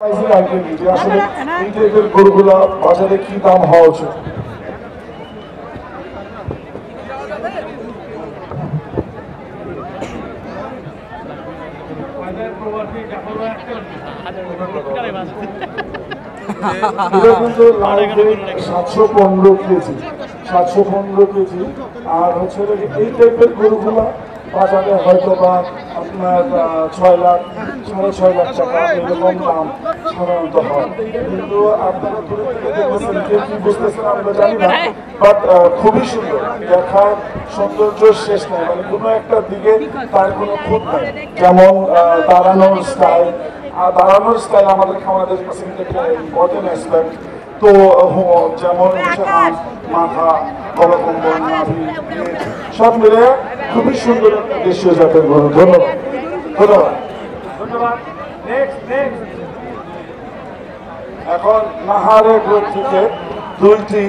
আসলে এই টাইপের গরুগুলা বাজারে কি দাম হওয়া উচিত? এটা কিন্তু 715 কেজি 715 কেজি। আর হচ্ছে এই টাইপের গরুগুলা বাজারে হয়তো বা আপনার 6 লাখ 6.5 লাখ টাকা এরকম দাম সাধারণত হয়, কিন্তু আপনারা দূরে থেকে দেখতেছেন কেউ কি বুঝতেছেন আমরা জানি না, বাট খুবই সুন্দর দেখার সৌন্দর্য শেষ নেই, মানে কোনো একটা দিকে তার কোনো খুঁত নাই। যেমন দাঁড়ানোর স্টাইল, আমাদের খামারদের কাছে একটা ইম্পর্টেন্ট অ্যাসপেক্ট। তো যেমন হচ্ছে হাত, মাথা, গলাকম্বল, নাভি, সব মিলে খুবই সুন্দর একটা দেশীয় জাতের গরু। ধন্যবাদ ধন্যবাদ ধন্যবাদ। এখন নাহারের গ্রুপ থেকে দুইটি